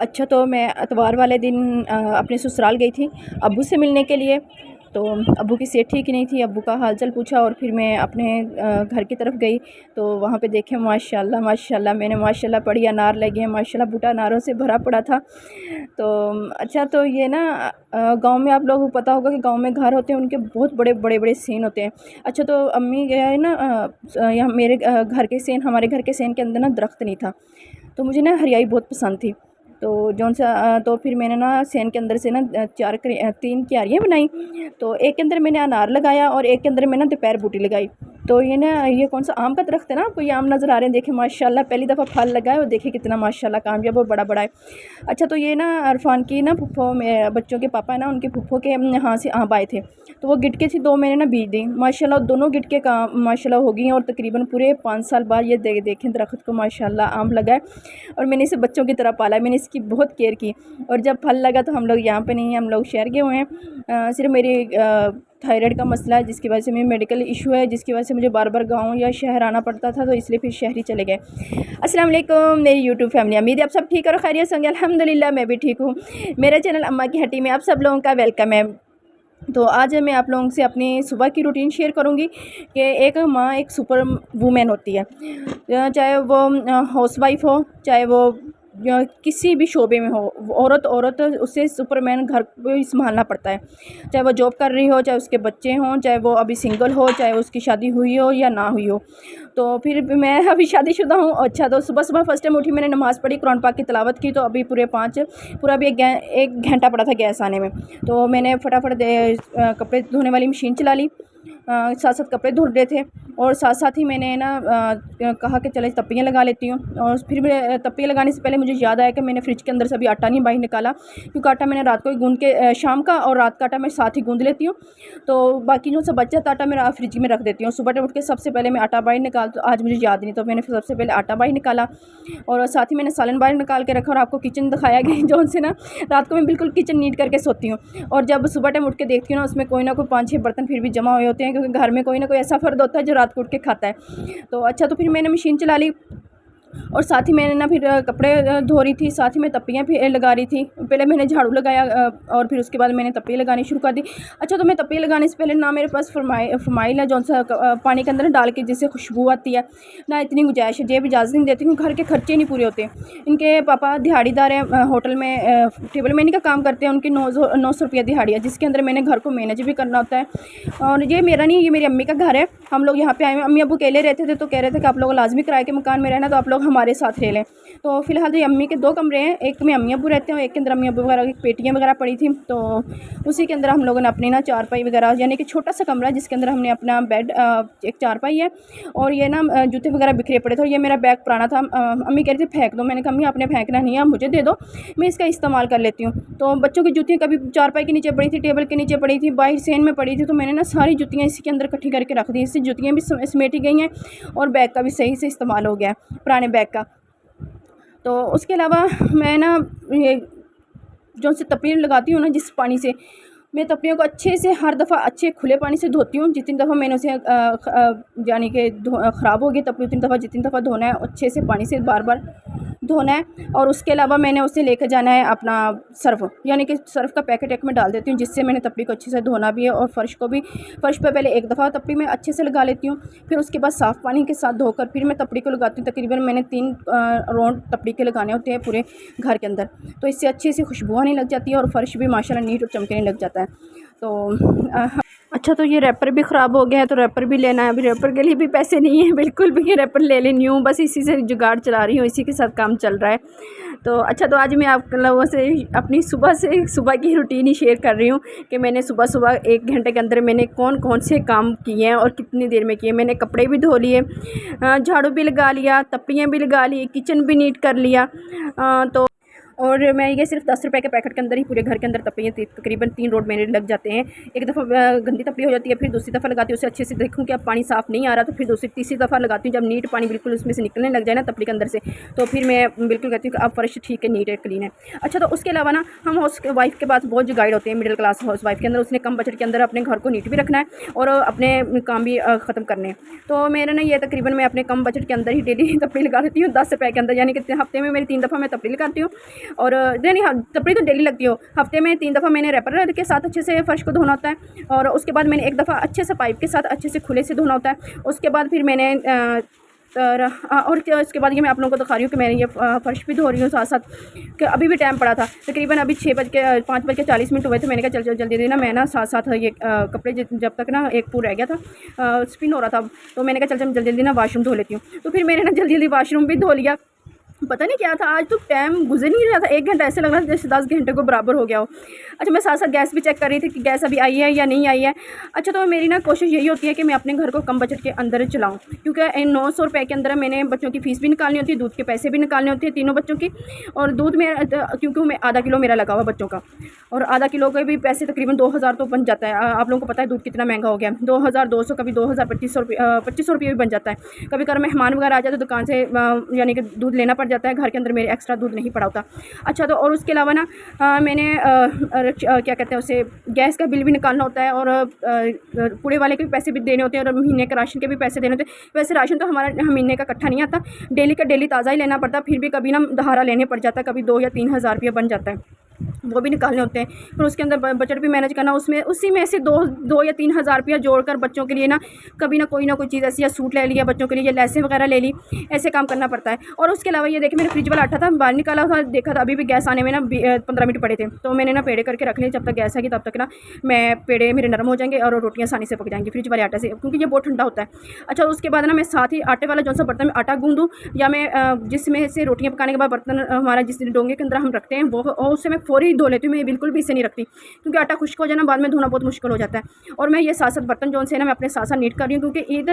अच्छा, तो मैं इतवार वाले दिन अपने ससुराल गई थी अब्बू से मिलने के लिए। तो अब्बू की सेहत ठीक नहीं थी, अब्बू का हाल चाल पूछा और फिर मैं अपने घर की तरफ गई। तो वहाँ पे देखे माशाल्लाह माशाल्लाह, मैंने माशाल्लाह पड़ी अनार लगे हैं माशाल्लाह, बूटा अनारों से भरा पड़ा था। तो अच्छा, तो ये ना गांव में आप लोगों को पता होगा कि गांव में घर होते हैं, उनके बहुत बड़े बड़े बड़े सेन होते हैं। अच्छा, तो अम्मी गया है ना, यहाँ मेरे घर के सेन, हमारे घर के सेन के अंदर ना दरख्त नहीं था। तो मुझे ना हरियाई बहुत पसंद थी। तो जौन सा तो फिर मैंने ना सेन के अंदर से ना 3 क्यारियाँ बनाई। तो एक के अंदर मैंने अनार लगाया और एक के अंदर मैंने दोपहर बूटी लगाई। तो ये ना, ये कौन सा आम का दरख्त है ना, आपको ये आम नज़र आ रहे हैं, देखिए माशाल्लाह पहली दफ़ा फल लगा है और देखिए कितना माशाल्लाह कामयाब और बड़ा बड़ा है। अच्छा, तो ये ना अरफान की ना फुफ्फो में बच्चों के पापा है ना, उनके फुफ्फो के यहाँ से आम आए थे। तो वो गिटके थी, 2 मैंने ना बीज दी माशाल्लाह, दोनों गिटके का माशाल्लाह हो गई हैं और तकरीबन पूरे 5 साल बाद ये देखें दरख्त को माशाल्लाह आम लगा है। और मैंने इसे बच्चों की तरह पाला है, मैंने इसकी बहुत केयर की। और जब फल लगा तो हम लोग यहाँ पे नहीं हैं, हम लोग शहर गए हुए हैं। सिर्फ मेरी थायराइड का मसला है, जिसकी वजह से मेरी मेडिकल इशू है, जिसकी वजह से मुझे बार बार गाँव या शहर आना पड़ता था, तो इसलिए फिर शहर ही चले गए। अस्सलाम वालेकुम मेरी यूट्यूब फैमिली, उम्मीद है आप सब ठीक और खैरियत से होंगे। अल्हम्दुलिल्लाह मैं भी ठीक हूँ। मेरे चैनल अम्मा की हट्टी में आप सब लोगों का वेलकम है। तो आज मैं आप लोगों से अपनी सुबह की रूटीन शेयर करूंगी कि एक माँ एक सुपर वूमेन होती है, चाहे वो हाउसवाइफ हो, चाहे वो या किसी भी शोबे में हो, औरत उससे सुपरमैन घर को ही संभालना पड़ता है। चाहे वो जॉब कर रही हो, चाहे उसके बच्चे हों, चाहे वो अभी सिंगल हो, चाहे उसकी शादी हुई हो या ना हुई हो। तो फिर भी मैं अभी शादीशुदा हूँ। अच्छा, तो सुबह सुबह फर्स्ट टाइम उठी, मैंने नमाज़ पढ़ी, कुरान पाक की तिलावत की। तो अभी पूरा भी एक घंटा पड़ा था गैस आने में। तो मैंने फटाफट कपड़े धोने वाली मशीन चला ली, साथ साथ कपड़े धुल रहे थे और साथ साथ ही मैंने ना कहा कि चले तप्पियाँ लगा लेती हूँ। और फिर मैं तप्पियाँ लगाने से पहले मुझे याद आया कि मैंने फ्रिज के अंदर से अभी आटा नहीं बाहर निकाला, क्योंकि आटा मैंने रात को ही गूंद के शाम का और रात का आटा मैं साथ ही गूंद लेती हूँ। तो बाकी जो सब बचा आटा मेरा फ्रिज में रख देती हूँ। सुबह उठ के सबसे पहले मैं आटा बाहर निकाल, तो आज मुझे याद नहीं, तो मैंने सबसे पहले आटा बाहर निकाला और साथ ही मैंने सालन बाहर निकाल के रखा और आपको किचन दिखाया गया, जो से ना रात को मैं बिल्कुल किचन नीट करके सोती हूँ। और जब सुबह टाइम उठ के देखती हूँ ना, उसमें कोई ना कोई 5-6 बर्तन फिर भी जमा हुए होते हैं, क्योंकि घर में कोई ना कोई ऐसा फ़र्द होता है जो रात को उठ के खाता है। तो अच्छा, तो फिर मैंने मशीन चला ली और साथ ही मैंने ना फिर कपड़े धो रही थी, साथ ही मैं तप्पियाँ भी लगा रही थी। पहले मैंने झाड़ू लगाया और फिर उसके बाद मैंने तप्पियाँ लगानी शुरू कर दी। अच्छा, तो मैं तप्पियाँ लगाने से पहले ना मेरे पास फरमाइल है, जौन सा पानी के अंदर डाल के जिससे खुशबू आती है ना, इतनी गुंजाइश है, जेब इजाज़त नहीं देती हूँ, घर के खर्चे नहीं पूरे होते। इनके पापा दिहाड़ीदार हैं, होटल में टेबल मैनी का काम करते हैं, उनकी 900 रुपया दिहाड़ी है, जिसके अंदर मैंने घर को मैनेज भी करना होता है। और ये मेरा नहीं, ये मेरी अम्मी का घर है। हम लोग यहाँ पे आए हैं, अम्मी अबू अकेले रहते थे, तो कह रहे थे कि आप लोग लाजमी किराए के मकान में रहना, तो आप लोग हमारे साथ रह लें। तो फिलहाल तो अम्मी के 2 कमरे हैं, एक में अम्मी अबू रहते हैं और एक के अंदर अम्मी अबू वगैरह की पेटियाँ वगैरह पड़ी थी। तो उसी के अंदर हम लोगों ने अपनी ना चारपाई वगैरह, यानी कि छोटा सा कमरा जिसके अंदर हमने अपना बेड, एक चारपाई है और ये ना जूते वगैरह बिखरे पड़े थे। और ये मेरा बैग पुराना था, अम्मी कह रही थी फेंक दो, मैंने कहा अम्मी आपने फेंकना नहीं है, आप मुझे दे दो, मैं इसका इस्तेमाल कर लेती हूँ। तो बच्चों की जूतियाँ कभी चारपाई के नीचे पड़ी थी, टेबल के नीचे पड़ी थी, बाहर सेन में पड़ी थी, तो मैंने ना सारी जूतियाँ इसी के अंदर इकट्ठी करके रख दी। इससे जूतियाँ भी समेटी गई हैं और बैग का भी सही से इस्तेमाल हो गया, पुराने बैग का। तो उसके अलावा मैं ना ये जो से तप्पियाँ लगाती हूँ ना, जिस पानी से मैं तप्पियों को अच्छे से हर दफ़ा अच्छे खुले पानी से धोती हूँ। जितनी दफ़ा मैंने उसे यानी कि ख़राब हो गई तप्पी, उतनी दफ़ा जितनी दफ़ा धोना है अच्छे से पानी से बार बार धोना है। और उसके अलावा मैंने उसे लेकर जाना है अपना सर्फ़, यानी कि सर्फ़ का पैकेट एक में डाल देती हूँ, जिससे मैंने तप्पी को अच्छे से धोना भी है और फ़र्श को भी। फ़र्श पे पहले एक दफ़ा तप्पी में अच्छे से लगा लेती हूँ, फिर उसके बाद साफ़ पानी के साथ धोकर फिर मैं तप्पी को लगाती हूँ। तकरीबन मैंने 3 राउंड तप्पी के लगाने होते हैं पूरे घर के अंदर, तो इससे अच्छी सी खुशबू आने लग जाती है और फ़र्श भी माशाल्लाह नीट और चमकने लग जाता है। तो अच्छा, तो ये रैपर भी ख़राब हो गया है, तो रैपर भी लेना है। अभी रैपर के लिए भी पैसे नहीं है बिल्कुल भी, ये रैपर ले लेनी हूँ, बस इसी से जुगाड़ चला रही हूँ, इसी के साथ काम चल रहा है। तो अच्छा, तो आज मैं आप लोगों से अपनी सुबह की रूटीन ही शेयर कर रही हूँ कि मैंने सुबह 1 घंटे के अंदर मैंने कौन से काम किए हैं और कितनी देर में किए। मैंने कपड़े भी धो लिए, झाड़ू भी लगा लिया, तप्पियाँ भी लगा ली, किचन भी नीट कर लिया। तो और मैं ये सिर्फ 10 रुपये के पैकेट के अंदर ही पूरे घर के अंदर तप्पियाँ तकरीबन 3 रोड मेरे लग जाते हैं। एक दफ़ा गंदी तप्पी हो जाती है, फिर दूसरी दफ़ा लगाती हूँ, उसे अच्छे से देखूँ कि अब पानी साफ़ नहीं आ रहा, तो फिर तीसरी दफ़ा लगाती हूँ। जब नीट पानी बिल्कुल उसमें से निकलने लग जाए ना तप्पी के अंदर से, तो फिर मैं बिल्कुल कहती हूँ कि अब फ़र्श ठीक है, नीट है, क्लीन है। अच्छा, तो उसके अलावा ना हम हाउस वाइफ के पास बहुत जो गाइड होते हैं, मिडिल क्लास हाउस वाइफ के अंदर, उसने कम बजट के अंदर अपने घर को नीट भी रखना है और अपने काम भी ख़त्म करने हैं। तो मेरे ना ये तकरीबन मैं अपने कम बजट के अंदर ही डेली तप्पी लगा लेती हूँ 10 रुपये के अंदर, यानी कि हफ्ते में मेरी 3 दफ़ा मैं तप्पी लगाती हूँ। और नहीं, हाँ, तपड़ी तो डेली लगती हो। हफ्ते में 3 दफ़ा मैंने रैपर के साथ अच्छे से फ़र्श को धोना होता है, और उसके बाद मैंने एक दफ़ा अच्छे से पाइप के साथ अच्छे से खुले से धोना होता है। उसके बाद फिर मैंने और इसके बाद ये मैं आप लोगों को दिखा रही हूँ कि मैं ये फ़र्श भी धो रही हूँ साथ साथ, कि अभी भी टाइम पड़ा था। तकरीबन अभी 5:40 हुए थे। मैंने कहा चल जल्दी जल्दी ना मैं ना साथ साथ ये कपड़े जब तक ना एक पूर रह गया था, स्पिन हो रहा था, तो मैंने कहा चल जल्दी जल्दी ना वाशरूम धो लेती हूँ। तो फिर मैंने ना जल्दी जल्दी वाशरूम भी धो लिया। पता नहीं क्या था, आज तो टाइम गुजर नहीं रहा था, 1 घंटा ऐसे लग रहा था जैसे 10 घंटे को बराबर हो गया हो। अच्छा, मैं साथ साथ गैस भी चेक कर रही थी कि गैस अभी आई है या नहीं आई है। अच्छा, तो मेरी ना कोशिश यही होती है कि मैं अपने घर को कम बजट के अंदर चलाऊँ, क्योंकि इन 900 रुपये के अंदर मैंने बच्चों की फ़ीस भी निकालनी होती है, दूध के पैसे भी निकालने होते हैं तीनों बच्चों की, और दूध में क्योंकि मैं आधा किलो मेरा लगा हुआ बच्चों का, और आधा किलो के भी पैसे तकरीबन 2000 तो बन जाता है। आप लोगों को पता है दूध कितना महंगा हो गया, 2200, कभी 2000, 2500 रुपये भी बन जाता है। कभी कभी मेहमान वगैरह आ जाए तो दुकान से यानी कि दूध लेना पड़ जाता है, घर के अंदर मेरे एक्स्ट्रा दूध नहीं पड़ा होता। अच्छा, तो और उसके अलावा ना मैंने क्या कहते हैं उसे, गैस का बिल भी निकालना होता है, और कूड़े वाले के भी पैसे भी देने होते हैं, और महीने के राशन के भी पैसे देने होते हैं। वैसे राशन तो हमारा महीने का इकट्ठा नहीं आता, डेली का डेली ताज़ा ही लेना पड़ता, फिर भी कभी ना दहाड़ा लेने पड़ जाता है, कभी 2 या 3 हज़ार रुपया बन जाता है, वो भी निकालने होते हैं। फिर उसके अंदर बजट भी मैनेज करना, उसमें उसी में से 2 या 3 हज़ार रुपया जोड़कर बच्चों के लिए ना कभी ना कोई चीज़ ऐसी, या सूट ले लिया बच्चों के लिए, या लैसें वगैरह ले ली, ऐसे काम करना पड़ता है। और उसके अलावा ये देखिए, मैंने फ्रिज वाला आटा था बाहर निकाला था, देखा था अभी भी गैस आने में ना 15 मिनट पड़े थे, तो मैंने ना पेड़े करके रख लिए, जब तक गैस आएगी तब तक ना मैं पेड़े मेरे नरम हो जाएंगे और रोटियाँ आसानी से पक जाएंगी फ्रिज वाले आटे से, क्योंकि ये बहुत ठंडा होता है। अच्छा, उसके बाद ना मैं साथ ही आटे वाला जो सा बर्तन में आटा गूंदूँ, या मैं जिसमें से रोटियाँ पकाने के बाद बर्तन हमारा जिस डोंगे के अंदर हम रखते हैं, वो उससे मैं फ़ौरी धो लेती हूँ। मैं बिल्कुल भी इसे नहीं रखती, क्योंकि आटा खुश्क हो जाना बाद में धोना बहुत मुश्किल हो जाता है। और मैं ये साथ साथ बर्तन जो से ना मैं अपने साथ साथ नीट कर रही हूँ, क्योंकि ईद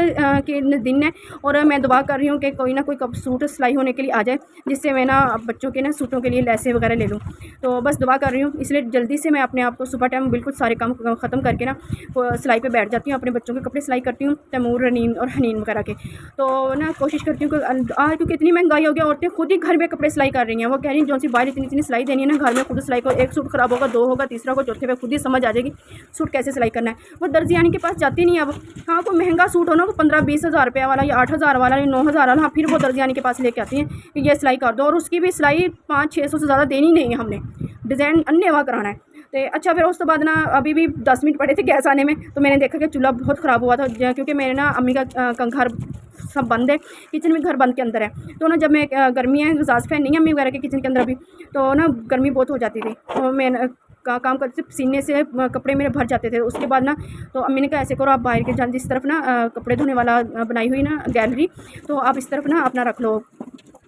के दिन है, और मैं दुआ कर रही हूँ कि कोई ना कोई कब सूट सिलाई होने के लिए आ जाए, जिससे मैं ना बच्चों के ना सूटों के लिए लैसे वगैरह ले लूँ। तो बस दुआ कर रही हूँ, इसलिए जल्दी से मैं अपने आप को सुबह टाइम बिल्कुल सारे काम ख़त्म करके ना सिलाई पे बैठ जाती हूँ, अपने बच्चों के कपड़े सिलाई करती हूँ, तैमूर, रनीन और हनीन वगैरह के। तो ना कोशिश करती हूँ कि आज क्योंकि इतनी महंगाई हो गई, औरतें खुद ही घर में कपड़े सिलाई कर रही हैं। वो कह रही हैं जो सी बाहर इतनी सिलाई देनी है ना, घर में खुद सिलाई को, एक सूट ख़राब होगा, 2 होगा, तीसरा को, चौथे पे खुद ही समझ आ जाएगी सूट कैसे सिलाई करना है। वो दर्जी यानी के पास जाती नहीं अब। हाँ, कोई महंगा सूट हो ना, 15-20 हज़ार रुपये वाला, या 8 हज़ार वाला, या 9 हज़ार वाला, हाँ, फिर वो दर्जी यानी के पास लेके आती हैं कि ये सिलाई कर दो, और उसकी भी सिलाई 500-600 से ज़्यादा देनी नहीं है, हमने डिज़ाइन अन्य कराना है। तो अच्छा, फिर उस तो बाद ना अभी भी 10 मिनट पड़े थे गैस आने में, तो मैंने देखा कि चूल्हा बहुत ख़राब हुआ था, क्योंकि मेरे ना अम्मी का घर सब बंद है, किचन में घर बंद के अंदर है। तो ना जब मैं गर्मी है, एग्जॉस्ट फैन नहीं है अम्मी वगैरह के किचन के अंदर अभी, तो ना गर्मी बहुत हो जाती थी, तो मैं काम करते पसीने से कपड़े मेरे भर जाते थे। उसके बाद ना तो अम्मी ने कहा ऐसे करो, आप बाहर के जान जिस तरफ ना कपड़े धोने वाला बनाई हुई ना गैलरी, तो आप इस तरफ ना अपना रख लो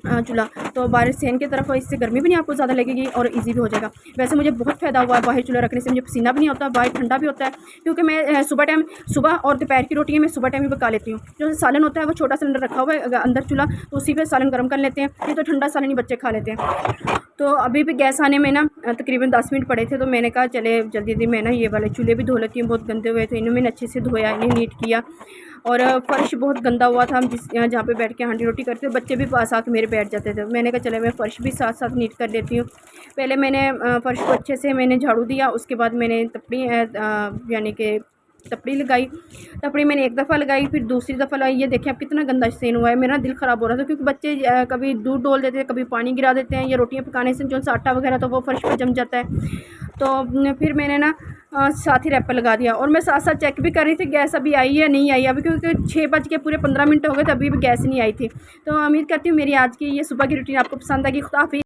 चूल्हा, तो बाहर सेन की तरफ, इससे गर्मी भी नहीं आपको ज़्यादा लगेगी और इजी भी हो जाएगा। वैसे मुझे बहुत फ़ायदा हुआ है बाहर चूल्हा रखने से, मुझे पसीना भी नहीं होता, बाहर ठंडा भी होता है, क्योंकि मैं सुबह और दोपहर की रोटी मैं सुबह टाइम ही पका लेती हूँ। जो सालन होता है वो छोटा सिलेंडर रखा हुआ है अंदर चूल्हा, तो उसी पर सालन गर्म कर लेते हैं, नहीं तो ठंडा सालन ही बच्चे खा लेते हैं। तो अभी भी गैस आने में ना तकरीबन 10 मिनट पड़े थे, तो मैंने कहा चले जल्दी जल्दी मैं ना ये वाले चूल्हे भी धो लेती हूँ, बहुत गंदे हुए थे, इन्हें मैंने अच्छे से धोया, इन्हें नीट किया। और फ़र्श बहुत गंदा हुआ था, हम जहाँ पे बैठ के हांडी रोटी करते थे, बच्चे भी पास आके मेरे बैठ जाते थे। मैंने कहा चले मैं फ़र्श भी साथ साथ नीट कर लेती हूँ। पहले मैंने फ़र्श को अच्छे से मैंने झाड़ू दिया, उसके बाद मैंने तपड़ी यानी कि तपड़ी लगाई। तपड़ी मैंने एक दफ़ा लगाई, फिर दूसरी दफ़ा लगाई। ये देखिए अब कितना गंदा सीन हुआ है, मेरा दिल ख़राब हो रहा था, क्योंकि बच्चे कभी दूध डोल देते हैं, कभी पानी गिरा देते हैं, या रोटियां पकाने से जो सा आटा वगैरह तो वो फ़र्श पर जम जाता है। तो फिर मैंने ना साथ ही रैपर लगा दिया, और मैं साथ साथ चेक भी कर रही थी गैस अभी आई है नहीं आई अभी, क्योंकि 6:15 हो गए थे, अभी भी गैस नहीं आई थी। तो उम्मीद करती हूँ मेरी आज की ये सुबह की रूटीन आपको पसंद आएगी। खुदा हाफिज़।